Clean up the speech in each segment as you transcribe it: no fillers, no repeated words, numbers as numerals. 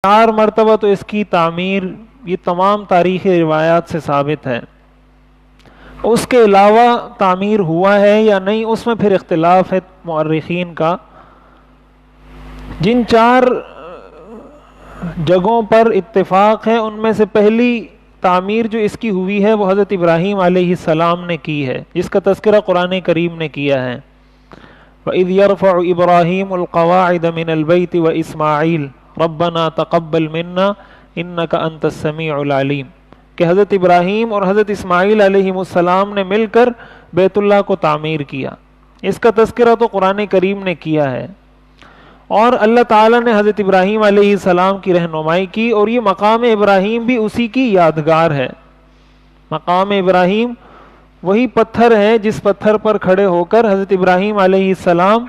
4 مرتبہ تو اس کی تعمیر یہ تمام تاریخی روایات سے ثابت ہے. اس کے علاوہ تعمیر ہوا ہے یا نہیں اس میں پھر اختلاف ہے مؤرخین کا. جن 4 جگہوں پر اتفاق ہے ان میں سے پہلی تعمیر جو اس کی ہوئی ہے وہ حضرت ابراہیم علیہ السلام نے کی ہے، جس کا تذکرہ قرآن کریم نے کیا ہے. وَإِذْ يَرْفَعُ إِبْرَاهِيمُ الْقَوَاعِدَ مِنَ الْبَيْتِ وَإِسْمَاعِيلُ رَبَّنَا تَقَبَّلْ مِنَّا إِنَّكَ أَنْتَ السَّمِيعُ الْعَلِيمُ کہ حضرت ابراہیم اور حضرت اسماعیل علیہ السلام نے مل کر بیت اللہ کو تعمیر کیا. اس کا تذکرہ تو قرآن کریم نے کیا ہے، اور اللہ تعالیٰ نے حضرت ابراہیم علیہ السلام کی رہنمائی کی، اور یہ مقام ابراہیم بھی اسی کی یادگار ہے. مقام ابراہیم وہی پتھر ہے جس پتھر پر کھڑے ہو کر حضرت ابراہیم علیہ السلام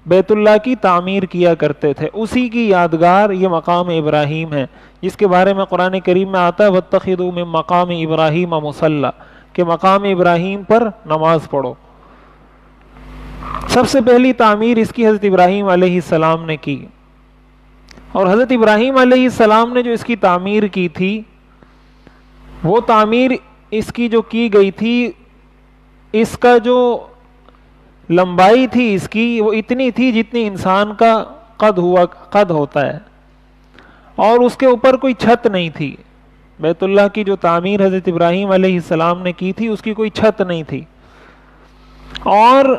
بیت اللہ کی تعمیر کیا کرتے تھے، اسی کی یادگار یہ مقام ابراہیم ہے، جس کے بارے میں قرآن کریم میں آتا ہے وَاتَّخِذُوا مِن مَّقَامِ إِبْرَاهِيمَ مُصَلًّى کہ مقام ابراہیم پر نماز پڑھو. سب سے پہلی تعمیر اس کی حضرت ابراہیم علیہ السلام نے کی، اور حضرت ابراہیم علیہ السلام نے جو اس کی تعمیر کی تھی وہ تعمیر اس کی جو کی گئی تھی، اس کا جو لمبائی تھی اس کی وہ اتنی تھی جتنی انسان کا قد ہوتا ہے، اور اس کے اوپر کوئی چھت نہیں تھی. بیت اللہ کی جو تعمیر حضرت ابراہیم علیہ السلام نے کی تھی اس کی کوئی چھت نہیں تھی، اور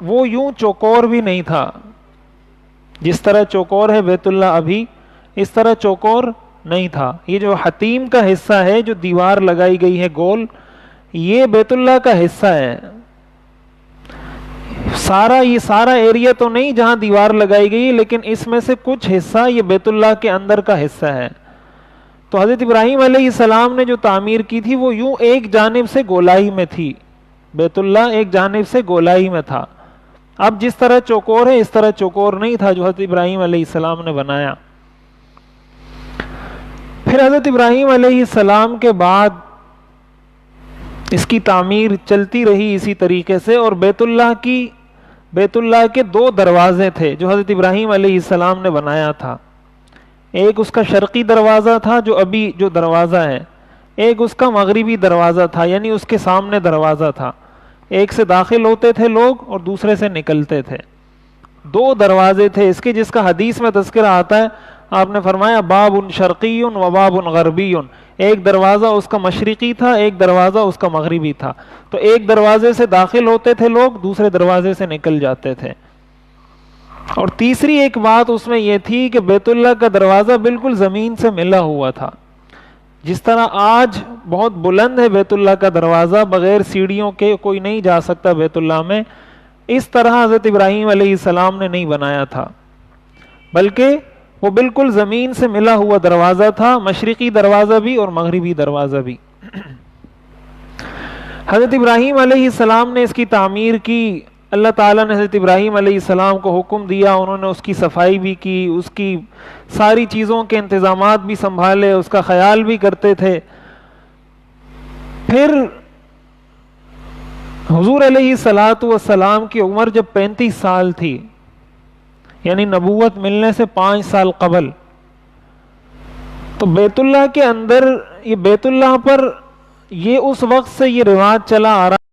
وہ یوں چوکور بھی نہیں تھا. جس طرح چوکور ہے بیت اللہ ابھی، اس طرح چوکور نہیں تھا. یہ جو حتیم کا حصہ ہے جو دیوار لگائی گئی ہے گول، یہ بیت اللہ کا حصہ ہے. یہ سارا ایریا تو نہیں جہاں دیوار لگائی گئی، لیکن اس میں سے کچھ حصہ یہ بیت اللہ کے اندر کا حصہ ہے. تو حضرت ابراہیم علیہ السلام نے جو تعمیر کی تھی وہ یوں ایک جانب سے گولائی میں تھی، بیت اللہ ایک جانب سے گولائی میں تھا. اب جس طرح چوکور ہے اس طرح چوکور نہیں تھا جو حضرت ابراہیم علیہ السلام نے بنایا. پھر حضرت ابراہیم علیہ السلام کے بعد اس کی تعمیر چلتی رہی اسی طریقے سے، اور بیت اللہ کے 2 دروازے تھے جو حضرت ابراہیم علیہ السلام نے بنایا تھا. ایک اس کا شرقی دروازہ تھا جو ابھی جو دروازہ ہے، ایک اس کا مغربی دروازہ تھا، یعنی اس کے سامنے دروازہ تھا. ایک سے داخل ہوتے تھے لوگ اور دوسرے سے نکلتے تھے. 2 دروازے تھے اس کے، جس کا حدیث میں تذکرہ آتا ہے. آپ نے فرمایا باب شرقی و باب غربی، ایک دروازہ اس کا مشرقی تھا، ایک دروازہ اس کا مغربی تھا. تو ایک دروازے سے داخل ہوتے تھے لوگ، دوسرے دروازے سے نکل جاتے تھے. اور تیسری ایک بات اس میں یہ تھی کہ بیت اللہ کا دروازہ بالکل زمین سے ملا ہوا تھا. جس طرح آج بہت بلند ہے بیت اللہ کا دروازہ، بغیر سیڑھیوں کے کوئی نہیں جا سکتا بیت اللہ میں، اس طرح حضرت ابراہیم علیہ السلام نے نہیں بنایا تھا، بلکہ وہ بالکل زمین سے ملا ہوا دروازہ تھا، مشرقی دروازہ بھی اور مغربی دروازہ بھی. حضرت ابراہیم علیہ السلام نے اس کی تعمیر کی. اللہ تعالیٰ نے حضرت ابراہیم علیہ السلام کو حکم دیا، انہوں نے اس کی صفائی بھی کی، اس کی ساری چیزوں کے انتظامات بھی سنبھالے، اس کا خیال بھی کرتے تھے. پھر حضور علیہ الصلاۃ والسلام کی عمر جب 35 سال تھی، یعنی نبوت ملنے سے 5 سال قبل، تو بیت اللہ کے اندر، یہ بیت اللہ پر یہ اس وقت سے یہ رواج چلا آ رہا